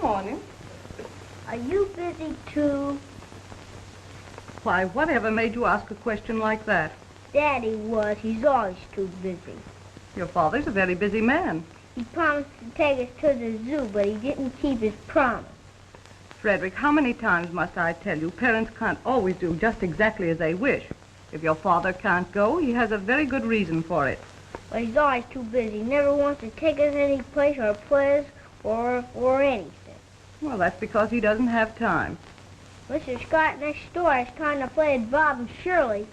Morning. Are you busy too? Why, whatever made you ask a question like that? Daddy was. He's always too busy. Your father's a very busy man. He promised to take us to the zoo, but he didn't keep his promise. Frederick, how many times must I tell you, parents can't always do just exactly as they wish. If your father can't go, he has a very good reason for it. But he's always too busy. He never wants to take us any place or play us or anything. Well, that's because he doesn't have time. Mr. Scott next door is trying to play at Bob and Shirley.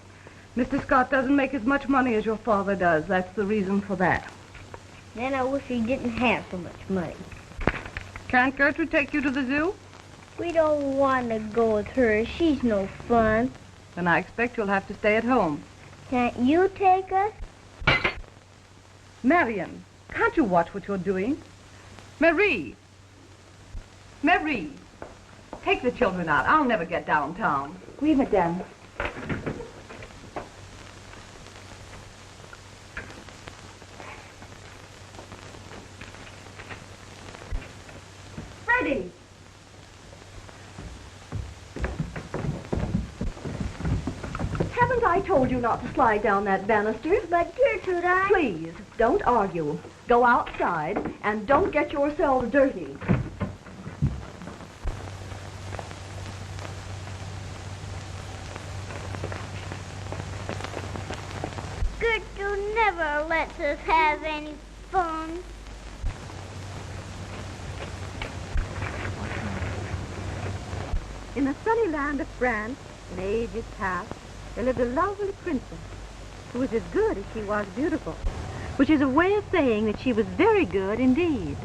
Mr. Scott doesn't make as much money as your father does. That's the reason for that. Then I wish he didn't have so much money. Can't Gertrude take you to the zoo? We don't want to go with her. She's no fun. Then I expect you'll have to stay at home. Can't you take us? Marion, can't you watch what you're doing? Marie! Marie! Take the children out. I'll never get downtown. Oui, madame. Freddie! Haven't I told you not to slide down that banister? But Gertrude, Please, don't argue. Go outside and don't get yourselves dirty. Gertrude never lets us have any fun. In the sunny land of France, in ages past, there lived a lovely princess who was as good as she was beautiful, which is a way of saying that she was very good indeed.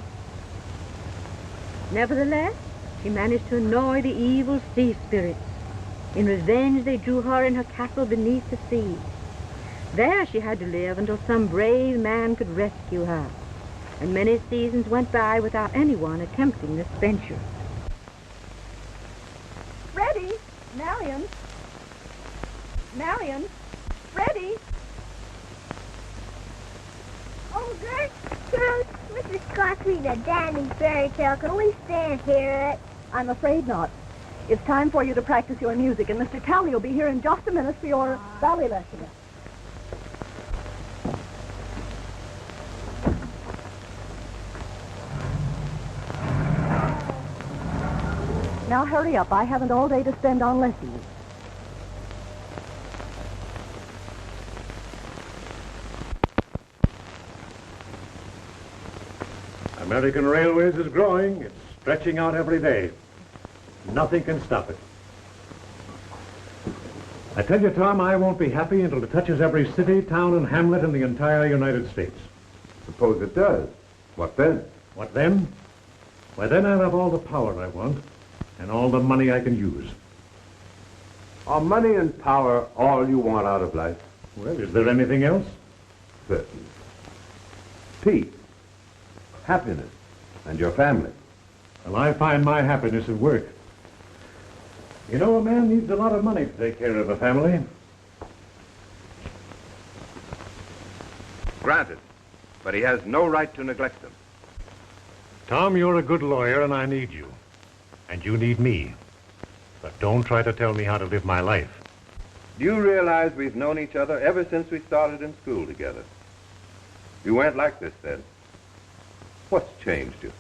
Nevertheless, she managed to annoy the evil sea spirits. In revenge, they drew her in her castle beneath the sea. There she had to live until some brave man could rescue her, and many seasons went by without anyone attempting this venture. Freddie! Marion! Marion! Freddie! Oh, Gertrude, Mr. Scott's reading a dandy fairy tale. Can we stay and hear it? I'm afraid not. It's time for you to practice your music, and Mr. Talley will be here in just a minute for your ballet lesson. Now hurry up. I haven't all day to spend on lessons. American Railways is growing. It's stretching out every day. Nothing can stop it. I tell you, Tom, I won't be happy until it touches every city, town, and hamlet in the entire United States. Suppose it does. What then? What then? Why, then I'll have all the power I want and all the money I can use. Are money and power all you want out of life? Well, is there anything else? Certain. Peace, happiness, and your family. Well, I find my happiness at work. You know, a man needs a lot of money to take care of a family. Granted, but he has no right to neglect them. Tom, you're a good lawyer, and I need you. And you need me. But don't try to tell me how to live my life. Do you realize we've known each other ever since we started in school together? You weren't like this then. What's changed you?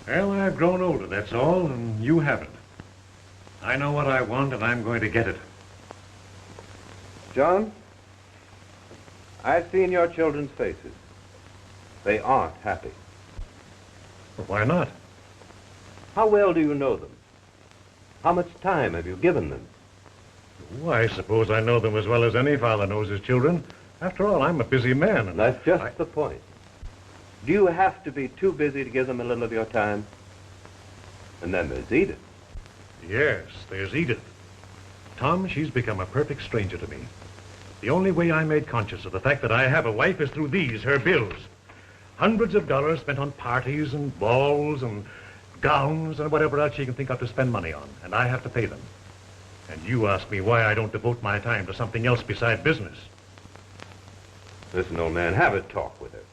Well, I've grown older, that's all, and you haven't. I know what I want, and I'm going to get it. John, I've seen your children's faces. They aren't happy. Well, why not? How well do you know them? How much time have you given them? Oh, I suppose I know them as well as any father knows his children. After all, I'm a busy man. And that's just the point. Do you have to be too busy to give them a little of your time? And then there's Edith. Yes, there's Edith. Tom, she's become a perfect stranger to me. The only way I made conscious of the fact that I have a wife is through these, her bills. Hundreds of dollars spent on parties and balls and gowns and whatever else she can think of to spend money on, and I have to pay them. And you ask me why I don't devote my time to something else beside business. Listen, old man, have a talk with her.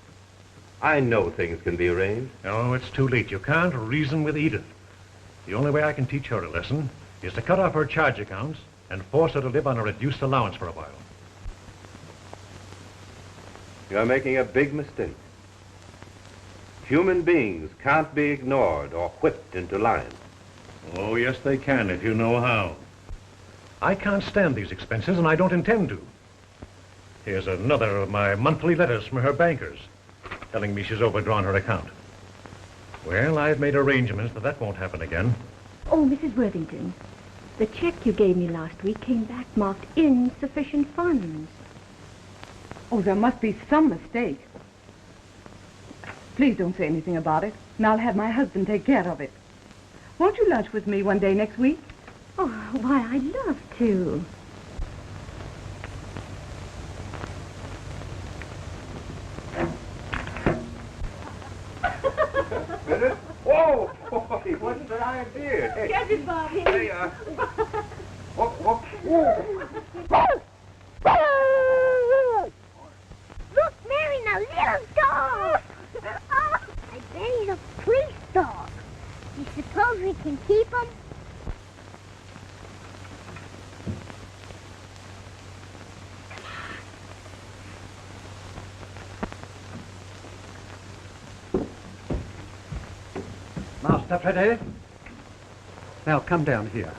I know things can be arranged. No, it's too late. You can't reason with Edith. The only way I can teach her a lesson is to cut off her charge accounts and force her to live on a reduced allowance for a while. You're making a big mistake. Human beings can't be ignored or whipped into line. Oh, yes, they can, if you know how. I can't stand these expenses, and I don't intend to. Here's another of my monthly letters from her bankers, telling me she's overdrawn her account. Well, I've made arrangements that won't happen again. Oh, Mrs. Worthington, the check you gave me last week came back marked insufficient funds. Oh, there must be some mistake. Please don't say anything about it, and I'll have my husband take care of it. Won't you lunch with me one day next week? Oh, why, I'd love to. Bennett? Whoa! Boy, wasn't an idea. Hey. Get it, Bobby. Hey, Look, Marion, a little dog. I bet he's a police dog. You suppose we can keep him? Master Freddie? Now come down here.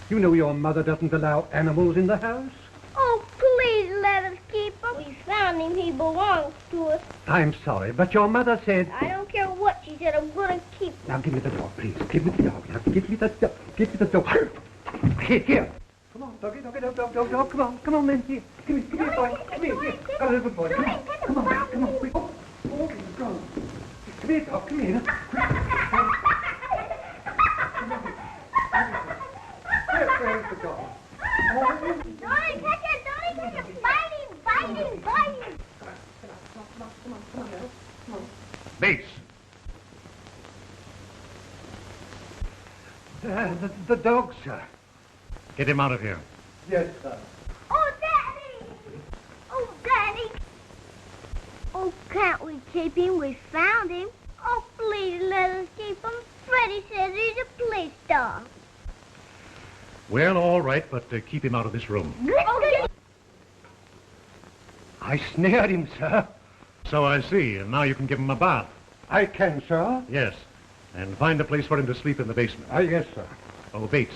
You know your mother doesn't allow animals in the house? Oh, please let us keep him. We found him. He belongs to us. I'm sorry, but your mother said... I don't care what she said. I'm going to keep him. Now give me the dog, please. Give me the dog. Now give me the dog. Give me the dog. Here. Come on, doggy, dog. Come on, then. Here. Come here, boy. Come here. Come here, boy. Come on. Come on. Quick. Oh, go. Come here, dog. Come here. Where's the dog? Don't touch it. Bite him. Come on. Bates! The dog, sir. Get him out of here. Yes, sir. Oh, Daddy. Oh, can't we keep him? We found him. Oh, please let us keep him. Freddie says he's a police dog. Well, all right, but keep him out of this room. I snared him, sir. So I see, and now you can give him a bath. I can, sir. Yes, and find a place for him to sleep in the basement. Yes, sir. Oh, Bates,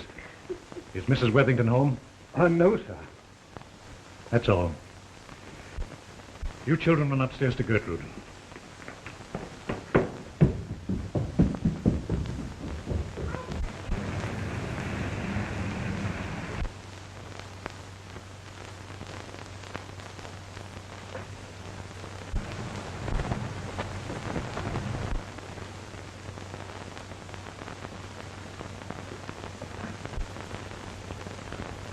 is Mrs. Worthington home? No, sir. That's all. You children run upstairs to Gertrude.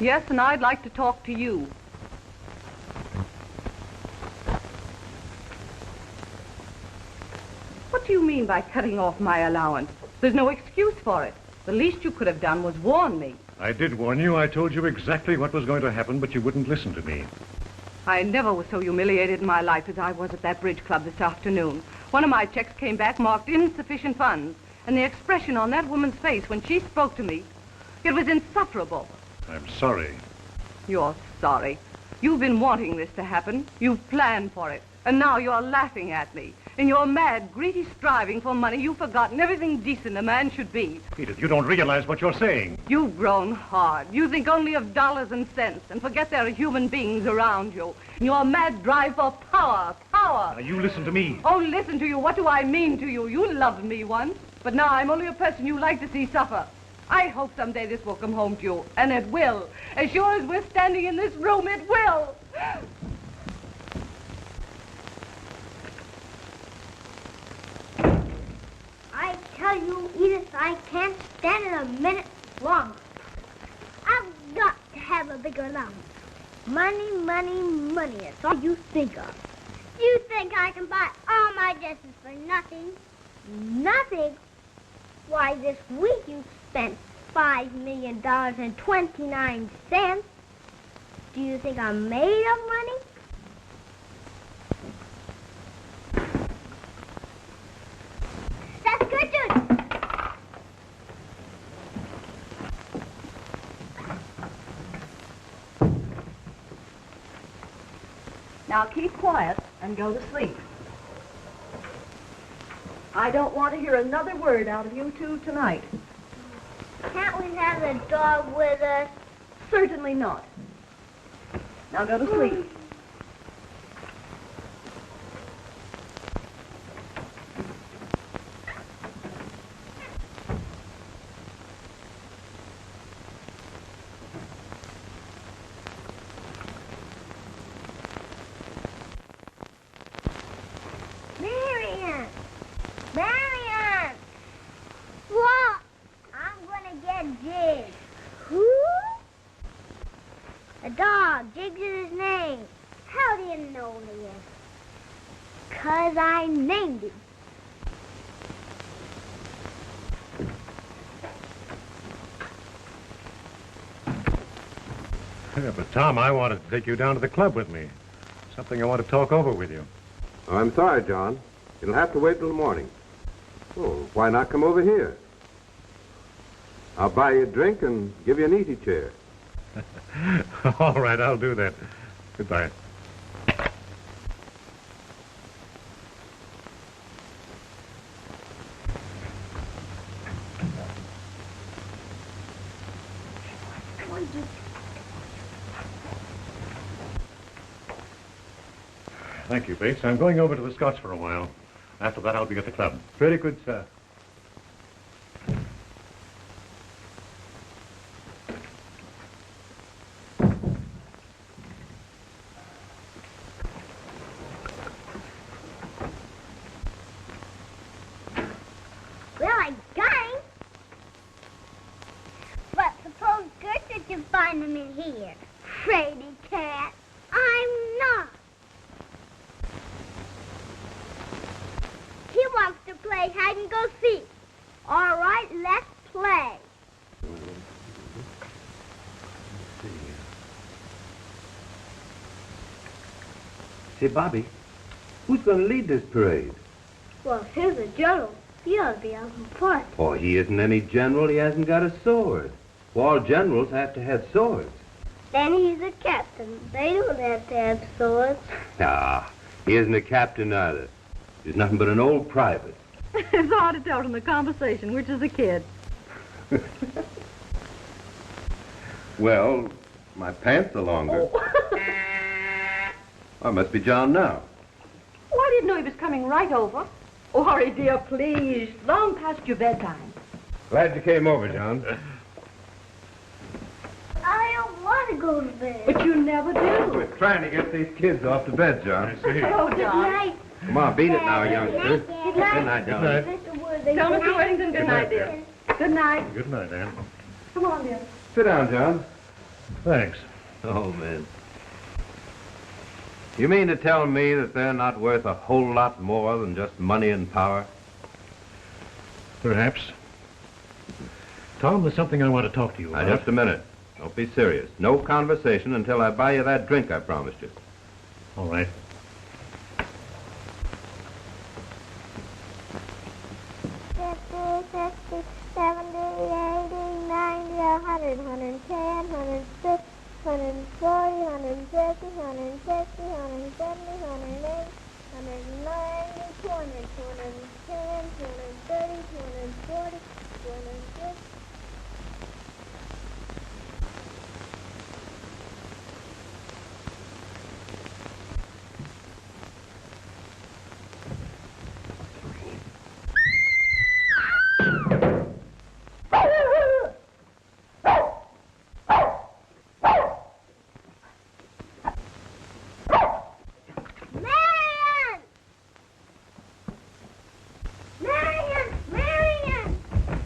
Yes, and I'd like to talk to you. What do you mean by cutting off my allowance? There's no excuse for it. The least you could have done was warn me. I did warn you. I told you exactly what was going to happen, but you wouldn't listen to me. I never was so humiliated in my life as I was at that bridge club this afternoon. One of my checks came back marked insufficient funds, and the expression on that woman's face when she spoke to me, it was insufferable. I'm sorry. You're sorry. You've been wanting this to happen. You've planned for it. And now you're laughing at me. In your mad, greedy striving for money, you've forgotten everything decent a man should be. Edith, you don't realize what you're saying. You've grown hard. You think only of dollars and cents and forget there are human beings around you. In your mad drive for power. Now, you listen to me. Oh, listen to you. What do I mean to you? You loved me once, but now I'm only a person you like to see suffer. I hope someday this will come home to you, and it will. As sure as we're standing in this room, it will. I tell you, Edith, I can't stand it a minute longer. I've got to have a bigger allowance. Money, money, money. That's all you think of. You think I can buy all my dresses for nothing? Nothing? Why, this week you spent $5 million and 29 cents. Do you think I'm made of money? That's Gertrude. Now keep quiet and go to sleep. I don't want to hear another word out of you two tonight. Can't we have the dog with us? Certainly not. Now go to sleep. Marion! Marion! What? I'm gonna get Jiggs. Who? A dog. Jiggs is his name. How do you know this? 'Cause I named him. Yeah, but, Tom, I wanted to take you down to the club with me. Something I want to talk over with you. Oh, I'm sorry, John. It'll have to wait till the morning. Oh, why not come over here? I'll buy you a drink and give you an easy chair. All right, I'll do that. Goodbye. Thank you, Bates. I'm going over to the Scots for a while. After that, I'll be at the club. Very good, sir. Well, I got him. But suppose Gertrude can find him in here. Fraidy cat. I'm not. He wants to play hide and go seek. All right, let's play. Say, Bobby, who's going to lead this parade? Well, if he's a general, he ought to be out in front. Oh, he isn't any general. He hasn't got a sword. Well, all generals have to have swords. Then he's a captain. They don't have to have swords. Ah, he isn't a captain either. He's nothing but an old private. It's hard to tell from the conversation which is the kid. Well, my pants are longer. Oh. I must be John now. Oh, I didn't know he was coming right over. Oh, Harry, dear, please. Long past your bedtime. Glad you came over, John. I don't want to go to bed. But you never do. We're trying to get these kids off to bed, John. Oh, Good John. night. Come on, beat it now, youngster. Good night. Good night, John. Mr. Worthington. Tell Mr. Worthington good night, dear. Good night. Good night, Anne. Come on, dear. Sit down, John. Thanks. Oh, man. You mean to tell me that they're not worth a whole lot more than just money and power? Perhaps. Tom, there's something I want to talk to you about. Now, just a minute. Don't be serious. No conversation until I buy you that drink I promised you. All right.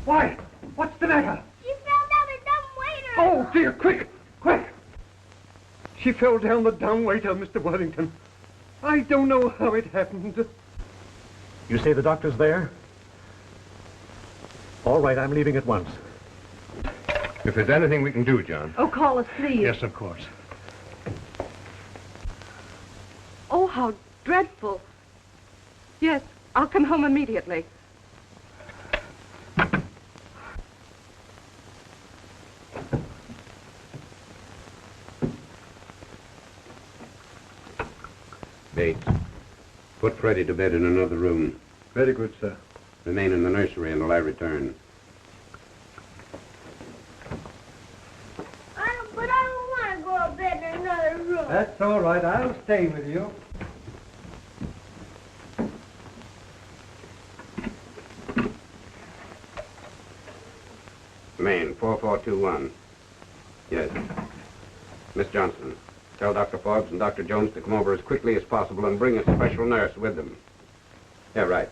Why? What's the matter? She fell down the dumbwaiter. Oh, dear, quick, quick. She fell down the dumbwaiter, Mr. Worthington. I don't know how it happened. You say the doctor's there? All right, I'm leaving at once. If there's anything we can do, John. Oh, call us, please. Yes, of course. Oh, how dreadful. Yes, I'll come home immediately. Bates, put Freddie to bed in another room. Very good, sir. Remain in the nursery until I return. But I don't want to go to bed in another room. That's all right. I'll stay with you. Maine, 4421. Yes. Miss Johnson, tell Dr. Forbes and Dr. Jones to come over as quickly as possible and bring a special nurse with them. Yeah, right.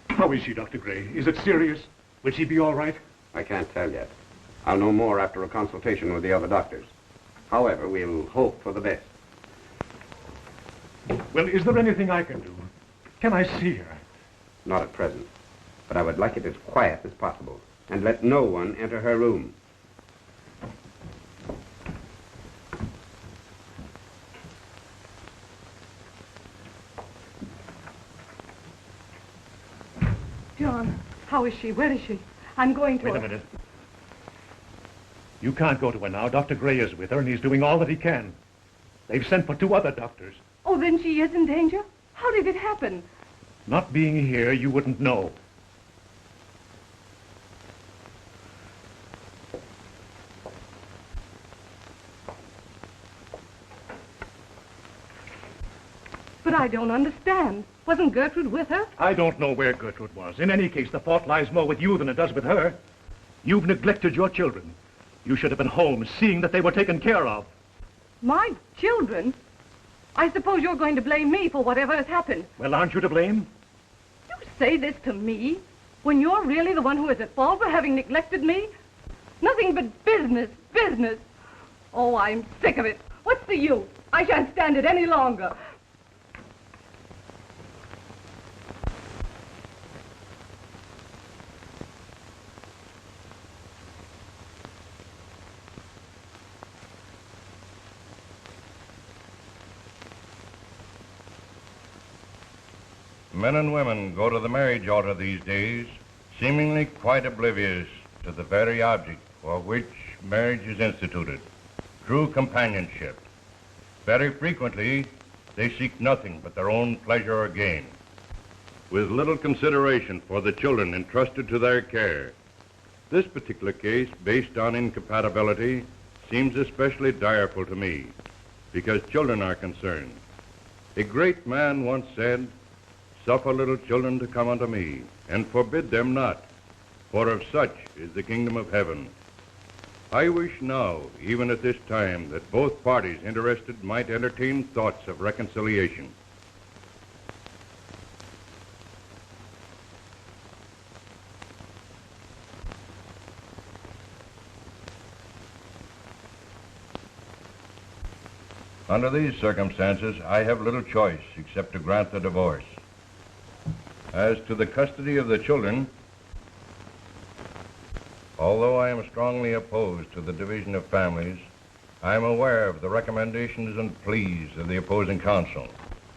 How is she, Dr. Gray? Is it serious? Will she be all right? I can't tell yet. I'll know more after a consultation with the other doctors. However, we'll hope for the best. Well, is there anything I can do? Can I see her? Not at present. But I would like it as quiet as possible. And let no one enter her room. John, how is she? Where is she? I'm going to Wait a minute. You can't go to her now. Dr. Gray is with her, and he's doing all that he can. They've sent for 2 other doctors. Oh, then she is in danger? How did it happen? Not being here, you wouldn't know. But I don't understand. Wasn't Gertrude with her? I don't know where Gertrude was. In any case, the fault lies more with you than it does with her. You've neglected your children. You should have been home, seeing that they were taken care of. My children? I suppose you're going to blame me for whatever has happened. Well, aren't you to blame? You say this to me when you're really the one who is at fault for having neglected me? Nothing but business, business. Oh, I'm sick of it. What's the use? I shan't stand it any longer. Men and women go to the marriage altar these days, seemingly quite oblivious to the very object for which marriage is instituted, true companionship. Very frequently, they seek nothing but their own pleasure or gain, with little consideration for the children entrusted to their care. This particular case, based on incompatibility, seems especially direful to me, because children are concerned. A great man once said, "Suffer little children to come unto me, and forbid them not, for of such is the kingdom of heaven." I wish now, even at this time, that both parties interested might entertain thoughts of reconciliation. Under these circumstances, I have little choice except to grant the divorce. As to the custody of the children, although I am strongly opposed to the division of families, I am aware of the recommendations and pleas of the opposing counsel,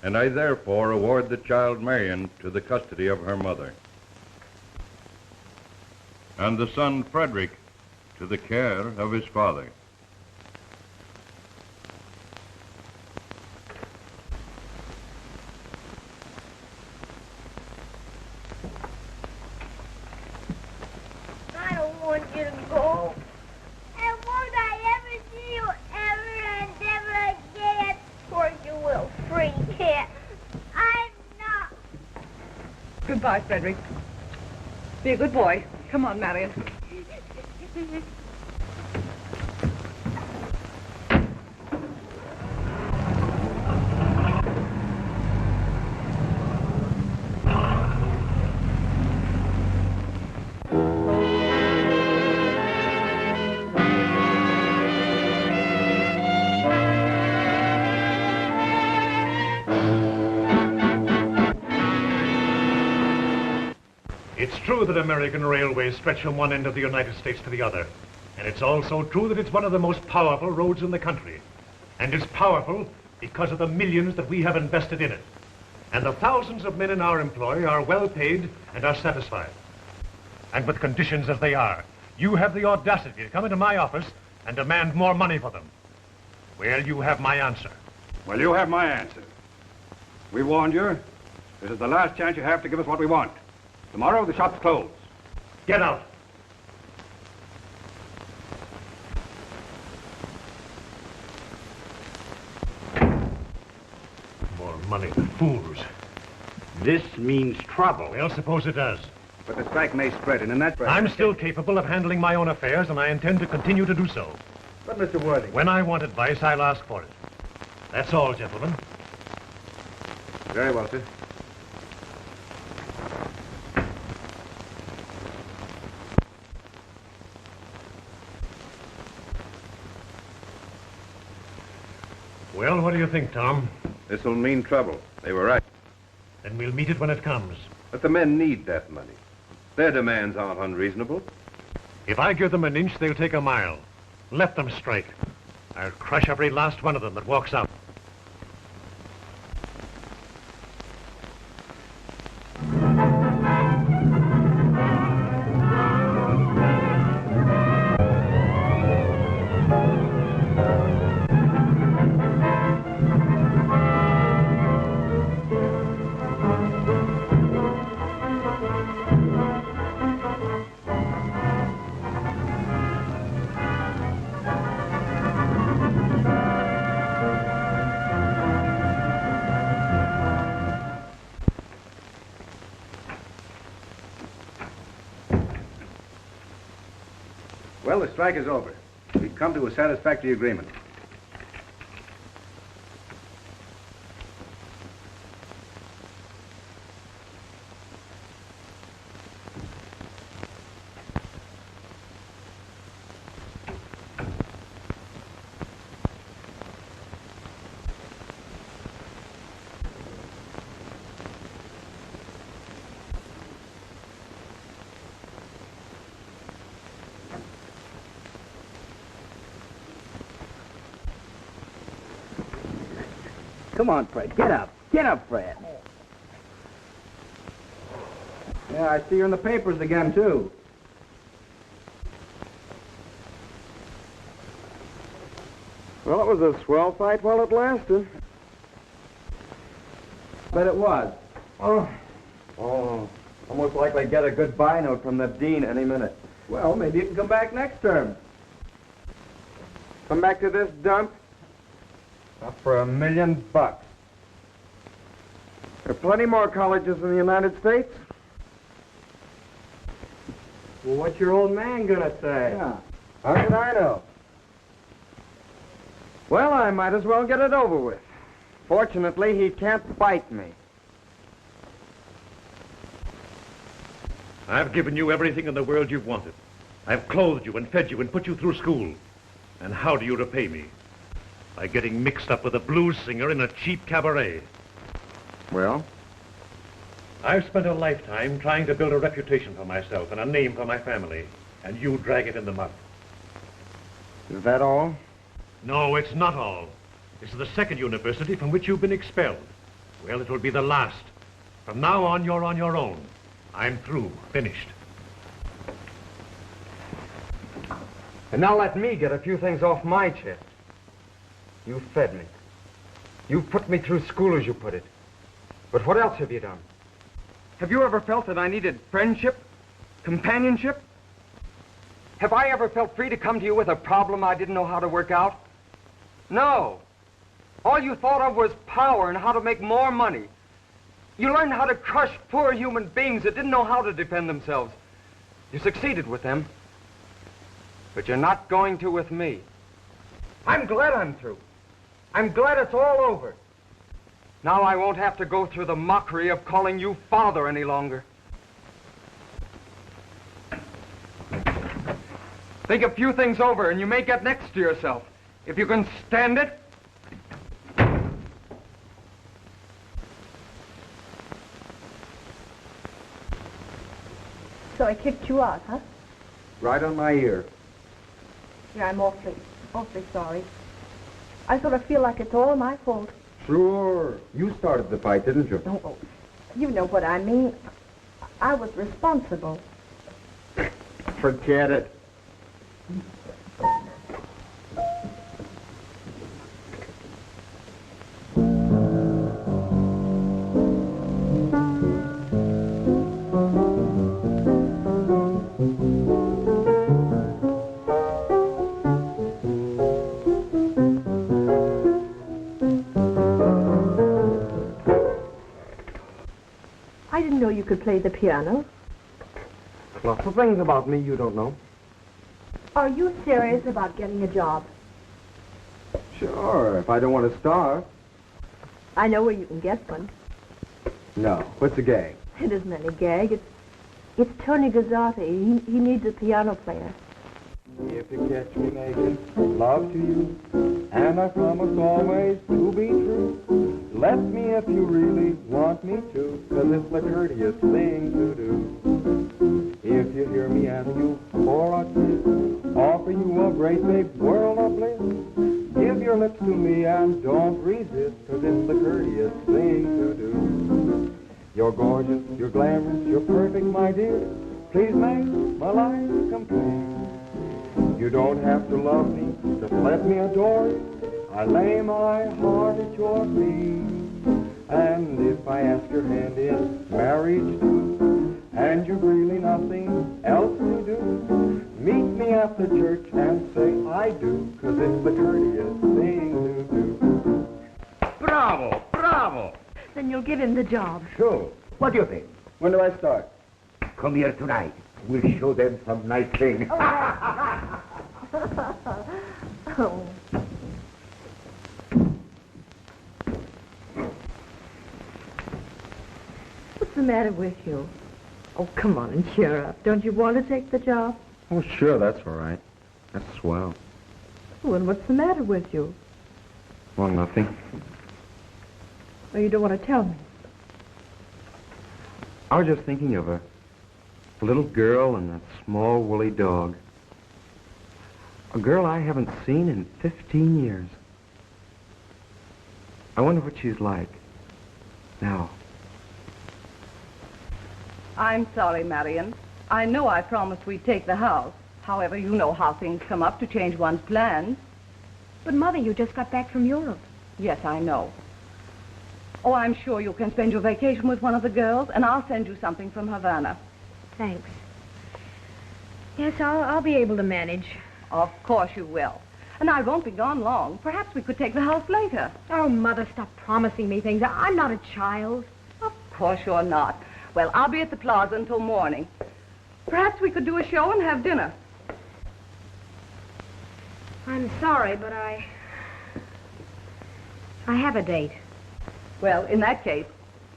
and I therefore award the child Marion to the custody of her mother, and the son Frederick to the care of his father. I don't want you to go. And won't I ever see you ever and ever again? Poor you will free kid. I'm not. Goodbye, Frederick. Be a good boy. Come on, Marion. It's true that American railways stretch from one end of the United States to the other. And it's also true that it's one of the most powerful roads in the country. And it's powerful because of the millions that we have invested in it. And the thousands of men in our employ are well paid and are satisfied. And with conditions as they are, you have the audacity to come into my office and demand more money for them. Well, you have my answer. Well, you have my answer. We warned you. This is the last chance you have to give us what we want. Tomorrow, the shop's closed. Get out. More money, the fools. This means trouble. Well, suppose it does. But the strike may spread, and in that... I'm still capable of handling my own affairs, and I intend to continue to do so. But, Mr. Worthington... When I want advice, I'll ask for it. That's all, gentlemen. Very well, sir. Well, what do you think, Tom? This'll mean trouble. They were right. Then we'll meet it when it comes. But the men need that money. Their demands aren't unreasonable. If I give them an inch, they'll take a mile. Let them strike. I'll crush every last one of them that walks out. Well, the strike is over. We've come to a satisfactory agreement. Come on, Fred. Get up. Get up, Fred. Yeah, I see you're in the papers again, too. Well, it was a swell fight while it lasted. Bet it was. Oh, almost like they get a goodbye note from the dean any minute. Well, maybe you can come back next term. Come back to this dump? Not for $1 million. There are plenty more colleges in the United States. Well, what's your old man gonna say? Yeah. How could I know? Well, I might as well get it over with. Fortunately, he can't bite me. I've given you everything in the world you've wanted. I've clothed you and fed you and put you through school. And how do you repay me? by getting mixed up with a blues singer in a cheap cabaret. Well? I've spent a lifetime trying to build a reputation for myself and a name for my family, and you drag it in the mud. Is that all? No, it's not all. This is the second university from which you've been expelled. Well, it will be the last. From now on, you're on your own. I'm through. Finished. And now let me get a few things off my chest. You fed me. You put me through school, as you put it. But what else have you done? Have you ever felt that I needed friendship? Companionship? Have I ever felt free to come to you with a problem I didn't know how to work out? No. All you thought of was power and how to make more money. You learned how to crush poor human beings that didn't know how to defend themselves. You succeeded with them. But you're not going to with me. I'm glad I'm through. I'm glad it's all over. Now I won't have to go through the mockery of calling you father any longer. Think a few things over and you may get next to yourself. If you can stand it. So I kicked you out, huh? Right on my ear. Yeah, I'm awfully sorry. I sort of feel like it's all my fault. Sure. You started the fight, didn't you? Oh, you know what I mean. I was responsible. Forget it. I didn't know you could play the piano. Lots of things about me you don't know. Are you serious about getting a job? Sure, if I don't want to starve. I know where you can get one. No. What's the gag? It isn't any gag. It's Tony Gazzotti. He needs a piano player. If you catch me making love to you, and I promise always to be true, let me if you really want me to, 'cause it's the courteous thing to do. If you hear me ask you for a kiss, offer you a great big world of bliss, give your lips to me and don't resist, 'cause it's the courteous thing to do. You're gorgeous, you're glamorous, you're perfect, my dear. Please make my life complete. You don't have to love me, just let me adore you. I lay my heart at your feet. And if I ask your hand in marriage too, and you've really nothing else to do, meet me at the church and say I do, 'cause it's the courteous thing to do. Bravo, bravo. Then you'll give him the job. Sure. What do you think? When do I start? Come here tonight. We'll show them some nice things. Oh. What's the matter with you? Oh, come on and cheer up. Don't you want to take the job? Oh, sure, that's all right. That's swell. Well, what's the matter with you? Well, nothing. Well, you don't want to tell me. I was just thinking of a little girl and that small woolly dog. A girl I haven't seen in 15 years. I wonder what she's like now. I'm sorry, Marion. I know I promised we'd take the house. However, you know how things come up to change one's plans. But, Mother, you just got back from Europe. Yes, I know. Oh, I'm sure you can spend your vacation with one of the girls, and I'll send you something from Havana. Thanks. Yes, I'll be able to manage. Of course you will. And I won't be gone long. Perhaps we could take the house later. Oh, Mother, stop promising me things. I'm not a child. Of course you're not. Well, I'll be at the plaza until morning. Perhaps we could do a show and have dinner. I'm sorry, but I have a date. Well, in that case,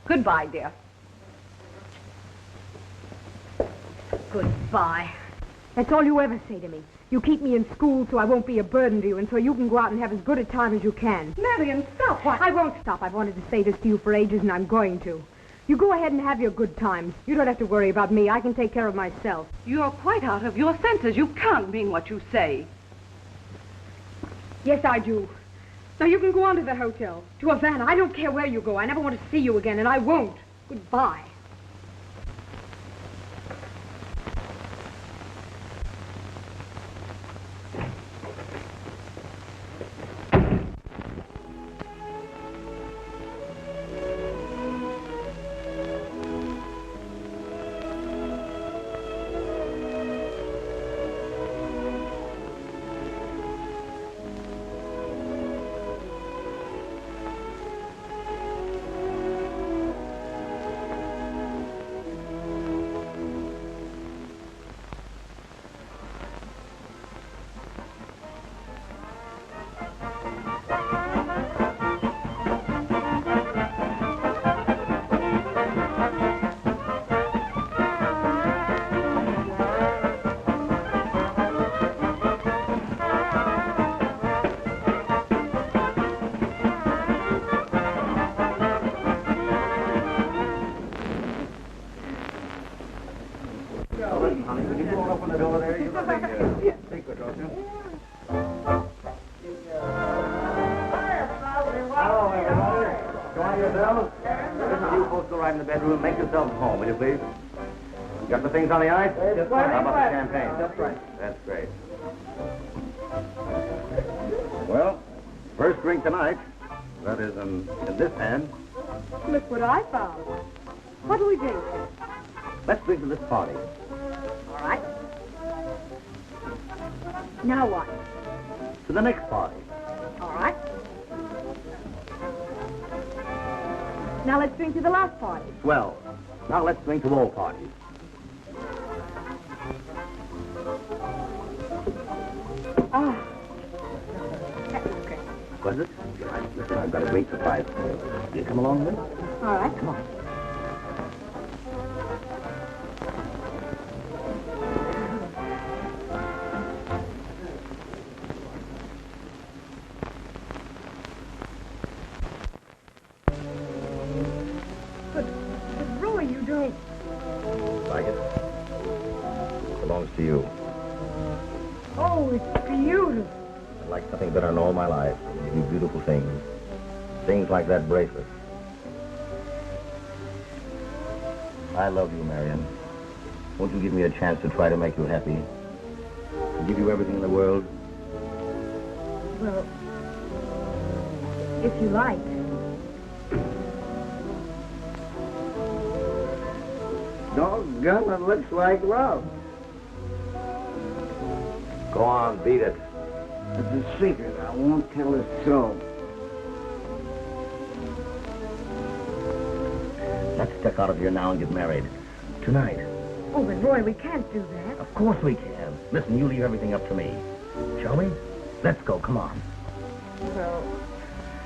goodbye, dear. Goodbye. That's all you ever say to me. You keep me in school so I won't be a burden to you and so you can go out and have as good a time as you can. Marion, stop. What? I won't stop. I've wanted to say this to you for ages, and I'm going to. You go ahead and have your good times. You don't have to worry about me. I can take care of myself. You're quite out of your senses. You can't mean what you say. Yes, I do. Now, you can go on to the hotel, to Havana. I don't care where you go. I never want to see you again, and I won't. Goodbye. Make yourselves home, will you please? Got the things on the ice? Just right. How about the champagne? Just right. That's great. Well, first drink tonight. That is in this hand. Look what I found. What do we drink? Let's drink to this party. All right. Now what? To the next party. All right. Now let's drink to the last party. Well, now let's drink to all parties. Ah. That's okay. Was it? Listen, I've got a great surprise for you. You come along with me? All right. Come on. Like it? It belongs to you. Oh, it's beautiful. I'd like nothing better in all my life. You do beautiful things. Things like that bracelet. I love you, Marion. Won't you give me a chance to try to make you happy? To give you everything in the world? Well, if you like. Doggone, it looks like love. Go on, beat it. It's a secret. I won't tell a soul. Let's duck out of here now and get married. Tonight. Oh, but Roy, we can't do that. Of course we can. Listen, you leave everything up to me. Shall we? Let's go, come on. Well...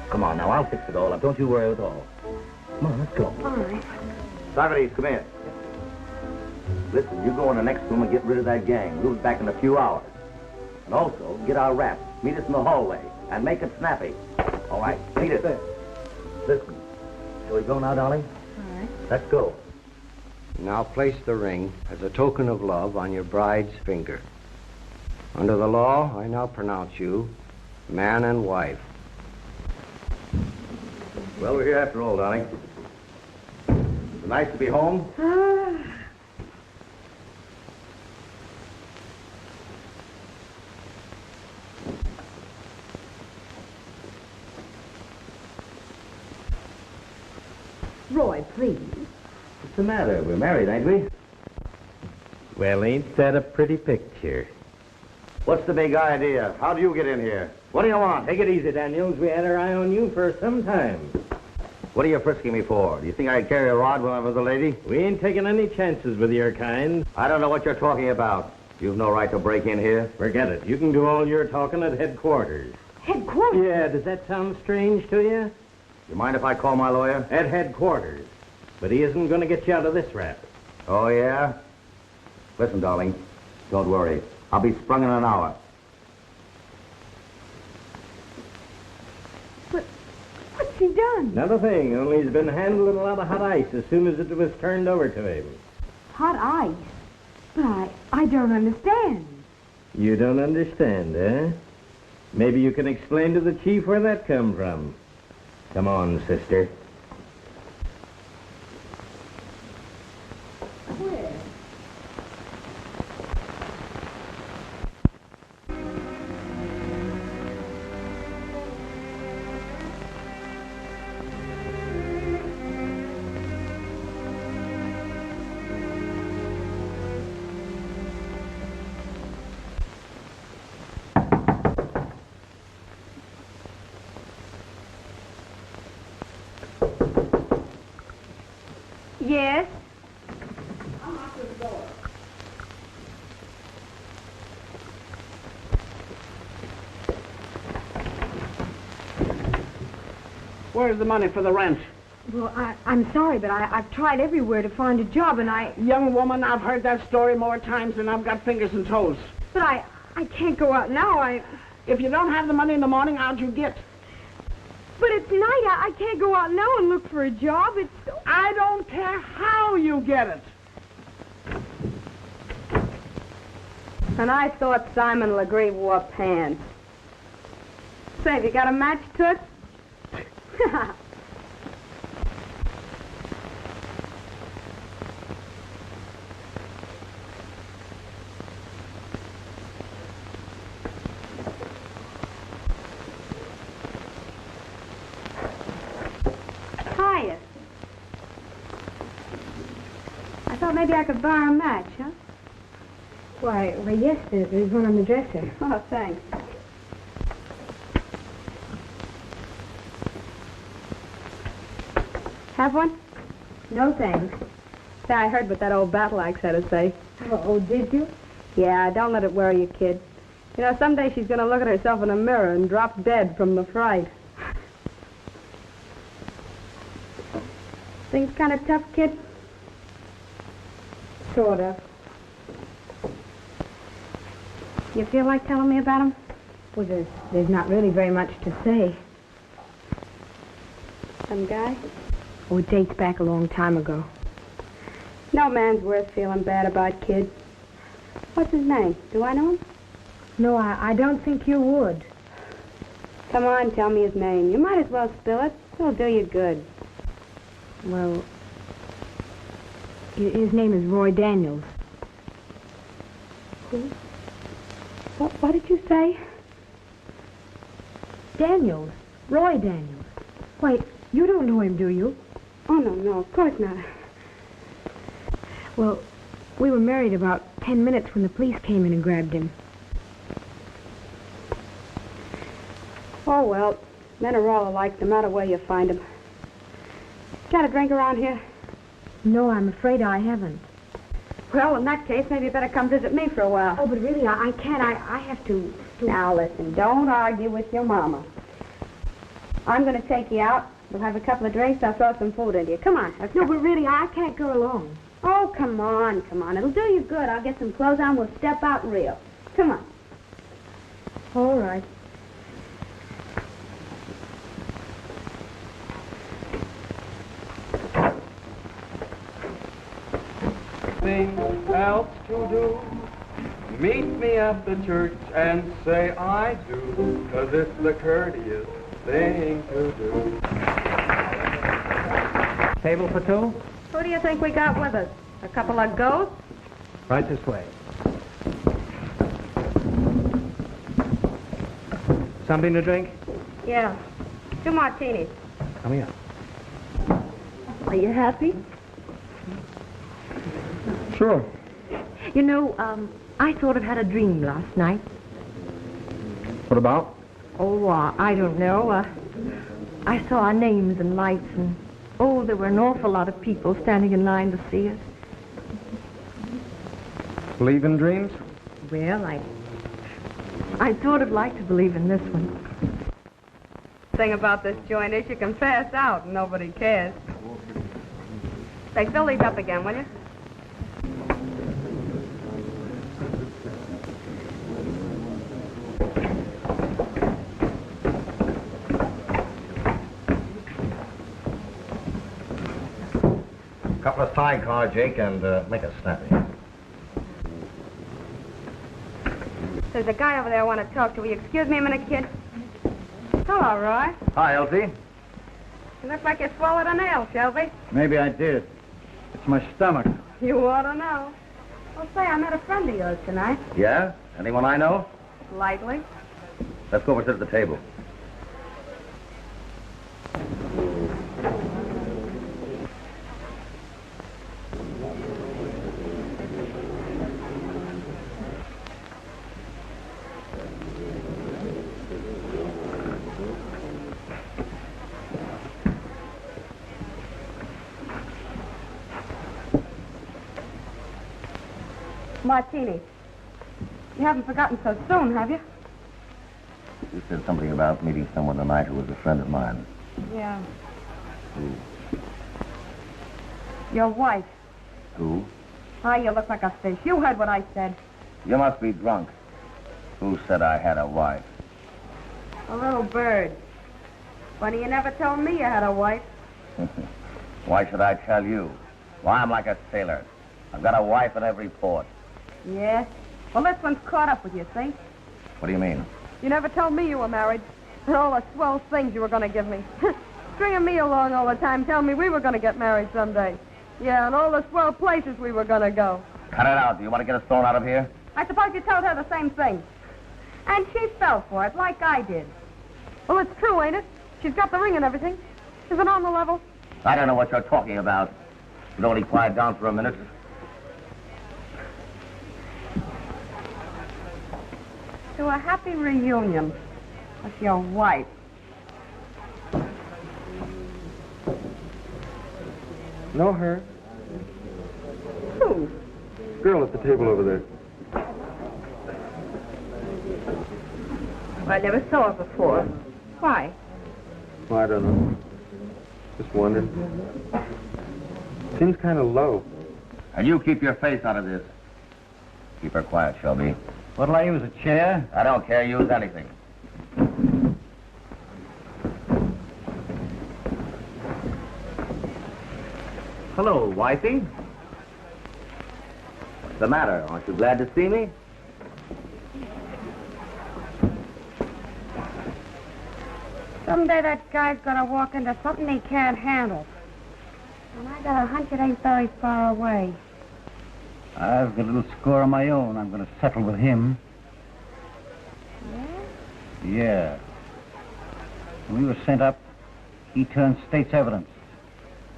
Come on, now, I'll fix it all up. Don't you worry at all. Come on, let's go. All right. Socrates, come in. Listen, you go in the next room and get rid of that gang. We'll be back in a few hours. And also, get our wraps. Meet us in the hallway. And make it snappy. All right? Meet us there. Listen. Shall we go now, darling? All right. Let's go. Now place the ring as a token of love on your bride's finger. Under the law, I now pronounce you man and wife. Well, we're here after all, darling. It's nice to be home. Roy, please. What's the matter? We're married, ain't we? Well, ain't that a pretty picture? What's the big idea? How do you get in here? What do you want? Take it easy, Daniels. We had our eye on you for some time. What are you frisking me for? Do you think I'd carry a rod when I was a lady? We ain't taking any chances with your kind. I don't know what you're talking about. You've no right to break in here. Forget it. You can do all your talking at headquarters. Headquarters? Yeah, does that sound strange to you? You mind if I call my lawyer? At headquarters. But he isn't going to get you out of this rap. Oh, yeah? Listen, darling, don't worry. I'll be sprung in an hour. What's he done? Another thing, only he's been handling a lot of hot ice as soon as it was turned over to him. Hot ice? But I don't understand. You don't understand, eh? Maybe you can explain to the chief where that come from. Come on, sister. Where? Yes? Unlock this door. Where's the money for the rent? Well, I'm sorry, but I've tried everywhere to find a job, and Young woman, I've heard that story more times than I've got fingers and toes. But I can't go out now. If you don't have the money in the morning, how'd you get? But it's night. I can't go out now and look for a job. I don't care how you get it. And I thought Simon Legree wore pants. Say, have you got a match, Toots? Hiya. I thought maybe I could borrow a match, huh? Why, yes, there's one on the dresser. Oh, thanks. Have one? No, thanks. Say, I heard what that old battle axe had to say. Oh, did you? Yeah, don't let it worry you, kid. You know, someday she's going to look at herself in a mirror and drop dead from the fright. Things kind of tough, kid? Sort of. You feel like telling me about him? Well, there's not really very much to say. Some guy? Oh, it dates back a long time ago. No man's worth feeling bad about, kid. What's his name? Do I know him? No, I don't think you would. Come on, tell me his name. You might as well spill it. It'll do you good. Well, his name is Roy Daniels. Who? What did you say? Daniels. Roy Daniels. Wait, you don't know him, do you? Oh, no, of course not. Well, we were married about 10 minutes when the police came in and grabbed him. Oh, well, men are all alike, no matter where you find them. Got a drink around here? No, I'm afraid I haven't. Well, in that case, maybe you better come visit me for a while. Oh, but really, I can't. I have to... Now, listen, don't argue with your mama. I'm going to take you out. We'll have a couple of drinks. I'll throw some food into you. Come on. No, but really, I can't go along. Oh, come on. It'll do you good. I'll get some clothes on. We'll step out and reel. Come on. All right. Nothing else to do. Meet me at the church and say I do, 'cause it's the courteous thing to do. Table for two? Who do you think we got with us? A couple of ghosts? Right this way. Something to drink? Yeah. 2 martinis. Coming up. Are you happy? Sure. You know, I sort of had a dream last night. What about? Oh, I don't know. I saw our names and lights, and, there were an awful lot of people standing in line to see us. Believe in dreams? Well, I'd sort of like to believe in this one. The thing about this joint is you can pass out and nobody cares. Say, fill these up again, will you? Topless tie car, Jake, and make it snappy. There's a guy over there I want to talk to. Will you excuse me a minute, kid? Hello, Roy. Hi, Elsie. You look like you swallowed a nail, Shelby. Maybe I did. It's my stomach. You ought to know. Well, say, I met a friend of yours tonight. Yeah? Anyone I know? Lightly. Let's go over and sit at the table. Martini. You haven't forgotten so soon, have you? You said something about meeting someone tonight who was a friend of mine. Yeah. Who? Your wife. Who? Why, you look like a fish. You heard what I said. You must be drunk. Who said I had a wife? A little bird. Funny you never told me you had a wife. Why should I tell you? Why, I'm like a sailor. I've got a wife in every port. Yes? Well, this one's caught up with you, see? What do you mean? You never told me you were married. And all the swell things you were going to give me. Stringing me along all the time, telling me we were going to get married someday. Yeah, and all the swell places we were going to go. Cut it out. Do you want to get us thrown out of here? I suppose you told her the same thing. And she fell for it, like I did. Well, it's true, ain't it? She's got the ring and everything. Is it on the level? I don't know what you're talking about. You'd only quiet down for a minute. To a happy reunion with your wife. Know her? Who? Girl at the table over there. I never saw her before. Why? Well, I don't know. Just wondering. Seems kind of low. And you keep your face out of this. Keep her quiet, Shelby. What'll I use, a chair? I don't care. Use anything. Hello, wifey. What's the matter? Aren't you glad to see me? Someday that guy's gonna walk into something he can't handle. And I got a hunch it ain't very far away. I've got a little score of my own. I'm going to settle with him. Yeah? Yeah. When we were sent up, he turned state's evidence.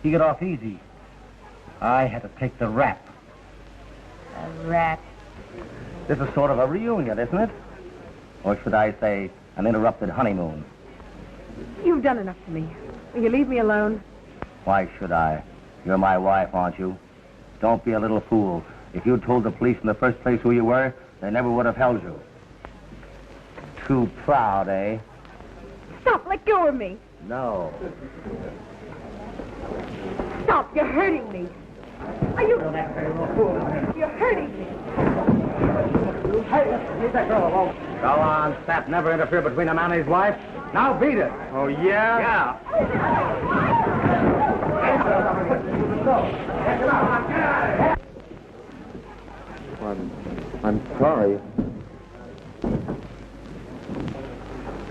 He got off easy. I had to take the rap. A rat. This is sort of a reunion, isn't it? Or should I say, an interrupted honeymoon? You've done enough to me. Will you leave me alone? Why should I? You're my wife, aren't you? Don't be a little fool. If you'd told the police in the first place who you were, they never would have held you. Too proud, eh? Stop, let go of me. No. Stop, you're hurting me. Are you... You're hurting me. Hey, leave that girl alone. Go on, Sap. Never interfere between a man and his wife. Now beat it. Oh, yeah? Yeah. I'm sorry.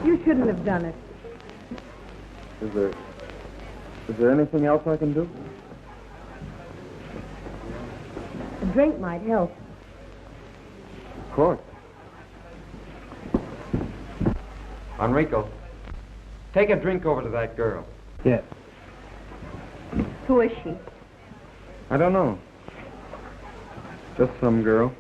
You shouldn't have done it. Is there anything else I can do? A drink might help. Of course. Enrico, take a drink over to that girl. Yeah. Who is she? I don't know. Just some girl.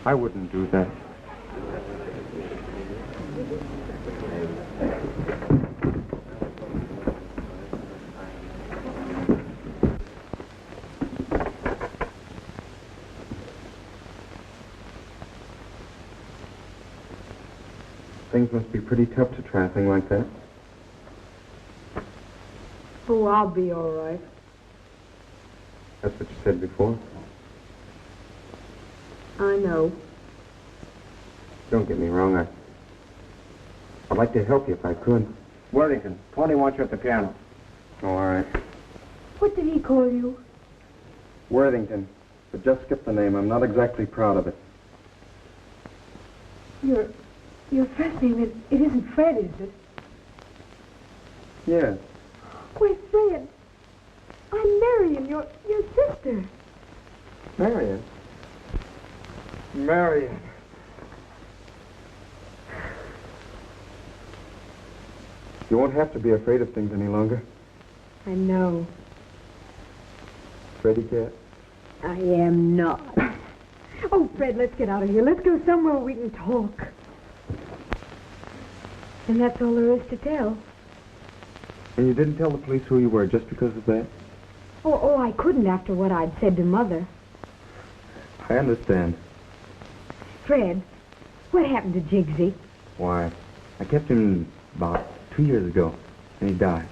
I wouldn't do that. Things must be pretty tough to try a thing like that. Oh, I'll be all right. That's what you said before. I know. Don't get me wrong, I'd like to help you if I could. Worthington, Tony wants you at the piano. Oh, all right. What did he call you? Worthington, but just skip the name. I'm not exactly proud of it. Your first name it isn't Fred, is it? Yes. Why, Fred, I'm Marion, your sister. Marion? Marion. You won't have to be afraid of things any longer. I know. Freddie cat? I am not. Oh, Fred, let's get out of here. Let's go somewhere we can talk. And that's all there is to tell. And you didn't tell the police who you were just because of that? Oh, I couldn't after what I'd said to Mother. I understand. Fred, what happened to Jigsy? Why, I kept him about 2 years ago, and he died.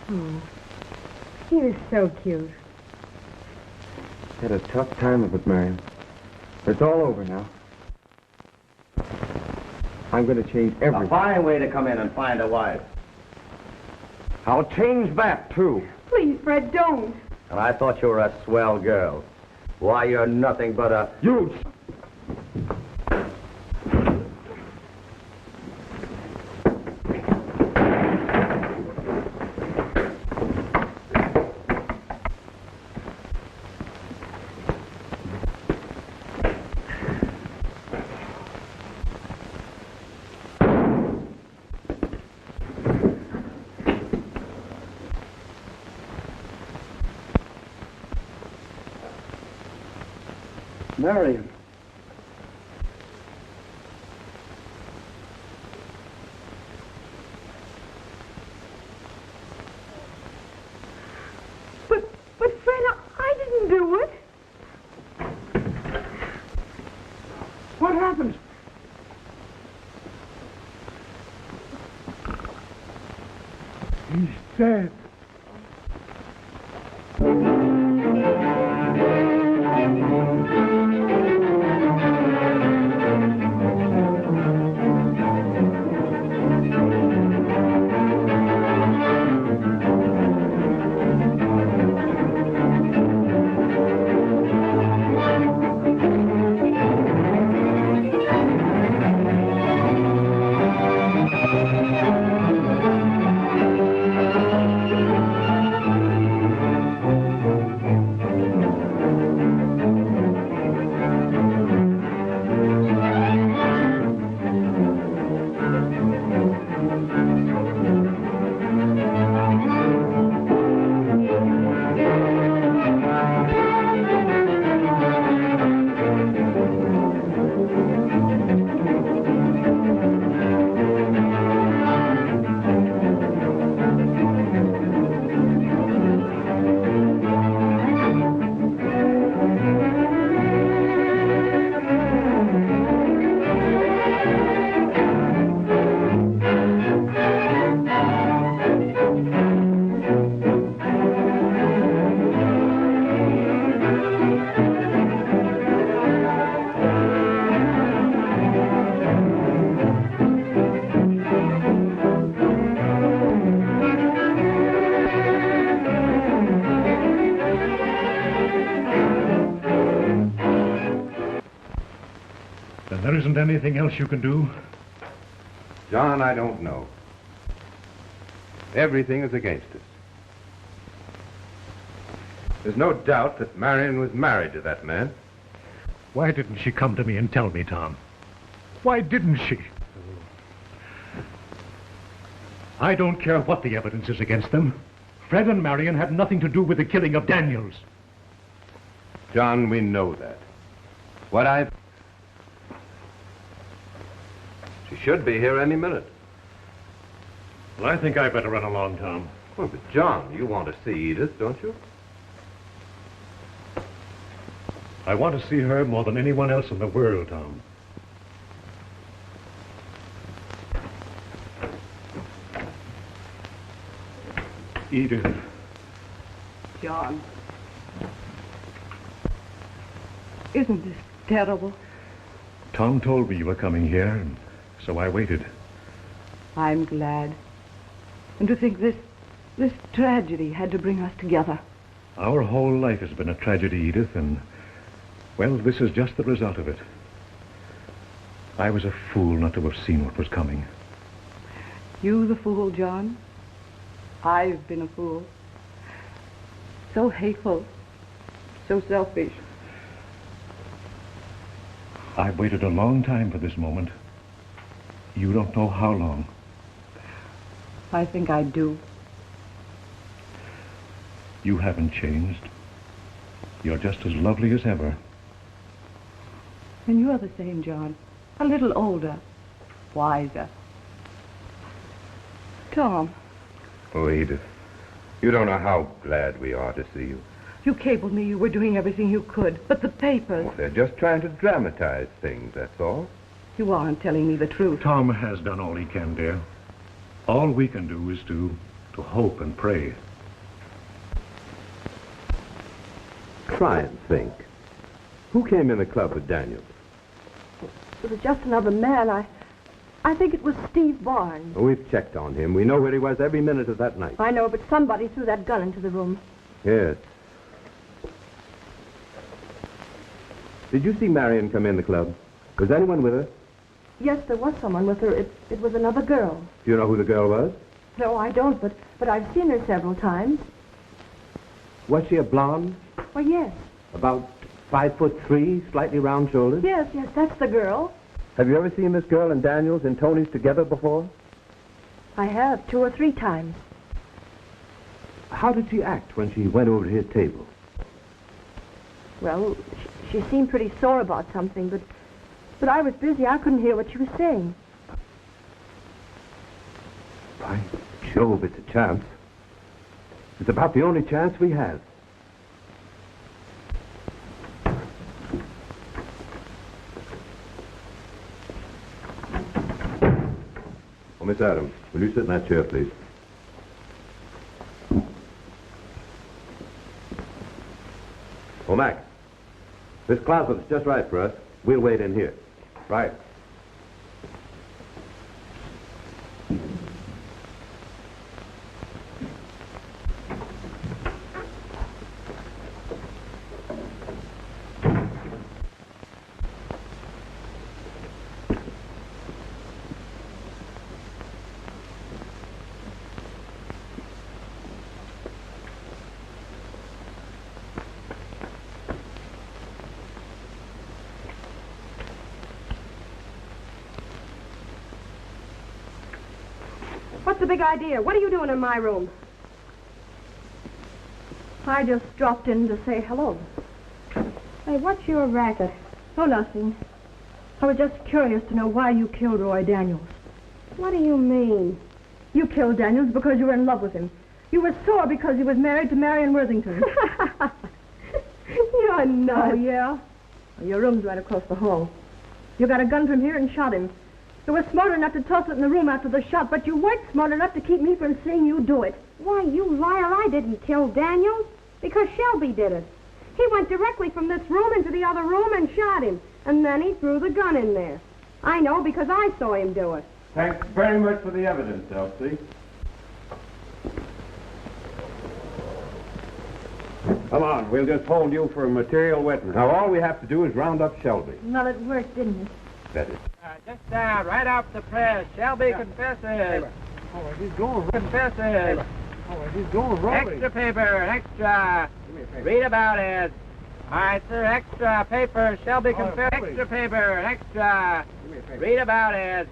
Oh, he was so cute. Had a tough time of it, Marion. It's all over now. I'm going to change everything. A fine way to come in and find a wife. I'll change back, too. Please, Fred, don't. And I thought you were a swell girl. Why, you're nothing but a... You... Marion. But Fred, I didn't do it. What happened? He's dead. There isn't anything else you can do? John, I don't know. Everything is against us. There's no doubt that Marion was married to that man. Why didn't she come to me and tell me, Tom? Why didn't she? I don't care what the evidence is against them. Fred and Marion had nothing to do with the killing of Daniels. John, we know that. She should be here any minute. Well, I think I better run along, Tom. Well, but John, you want to see Edith, don't you? I want to see her more than anyone else in the world, Tom. Edith. John. Isn't this terrible? Tom told me you were coming here, and so I waited. I'm glad. And to think this tragedy had to bring us together. Our whole life has been a tragedy, Edith, and, well, this is just the result of it. I was a fool not to have seen what was coming. You the fool, John? I've been a fool. So hateful. So selfish. I've waited a long time for this moment. You don't know how long. I think I do. You haven't changed. You're just as lovely as ever. And you're the same, John. A little older. Wiser. Tom. Oh, Edith, you don't know how glad we are to see you. You cabled me you were doing everything you could, but the papers... Well, they're just trying to dramatize things, that's all. You aren't telling me the truth. Tom has done all he can, dear. All we can do is to hope and pray. Try and think. Who came in the club with Daniels? It was just another man. I think it was Steve Barnes. Oh, we've checked on him. We know where he was every minute of that night. I know, but somebody threw that gun into the room. Yes. Did you see Marion come in the club? Was anyone with her? Yes, there was someone with her. It was another girl. Do you know who the girl was? No, I don't, but I've seen her several times. Was she a blonde? Oh, yes. About 5'3", slightly round shoulders? Yes, that's the girl. Have you ever seen this girl and Daniels and Tony's together before? I have, 2 or 3 times. How did she act when she went over to his table? Well, she seemed pretty sore about something, but I was busy. I couldn't hear what she was saying. By Jove, it's a chance. It's about the only chance we have. Oh, Miss Adams, will you sit in that chair, please? Oh, Mac, this closet's just right for us. We'll wait in here. Right. What's the big idea? What are you doing in my room? I just dropped in to say hello. Hey, what's your racket? Oh, nothing. I was just curious to know why you killed Roy Daniels. What do you mean? You killed Daniels because you were in love with him. You were sore because he was married to Marion Worthington. You're nuts. Oh, yeah? Well, your room's right across the hall. You got a gun from here and shot him. You were smart enough to toss it in the room after the shot, but you weren't smart enough to keep me from seeing you do it. Why, you liar, I didn't kill Daniels. Because Shelby did it. He went directly from this room into the other room and shot him. And then he threw the gun in there. I know because I saw him do it. Thanks very much for the evidence, Elsie. Come on, we'll just hold you for a material witness. Now, all we have to do is round up Shelby. Well, it worked, didn't it? Better. Just right off the press. Shelby confesses. Oh, he's going. Confesses. Oh, he's going rolling. Extra paper, extra. Read about it. All right, sir, extra paper. Shelby confesses. Extra paper, extra. Read about it.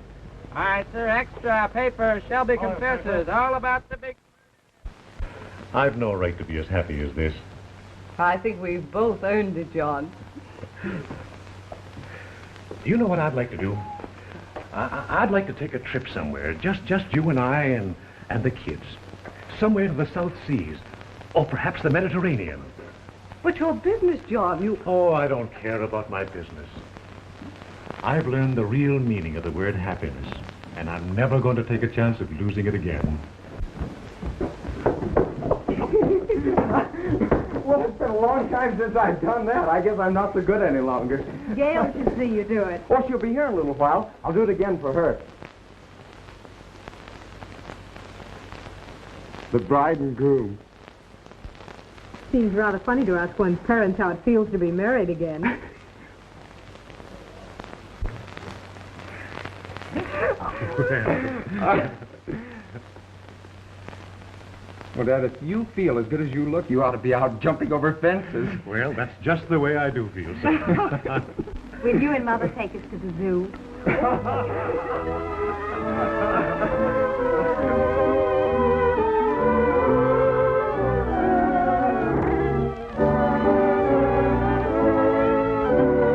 All right, sir, extra paper, Shelby confesses, all about the big... I've no right to be as happy as this. I think we've both earned it, John. Do you know what I'd like to do? I'd like to take a trip somewhere, just you and I and the kids. Somewhere to the South Seas, or perhaps the Mediterranean. But your business, John, you... Oh, I don't care about my business. I've learned the real meaning of the word happiness, and I'm never going to take a chance of losing it again. Well, it's been a long time since I've done that. I guess I'm not so good any longer. Gail should see you do it. Oh, she'll be here in a little while. I'll do it again for her. The bride and groom. Seems rather funny to ask one's parents how it feels to be married again. Well, Dad, if you feel as good as you look, you ought to be out jumping over fences. Well, that's just the way I do feel, sir. Will you and Mother take us to the zoo?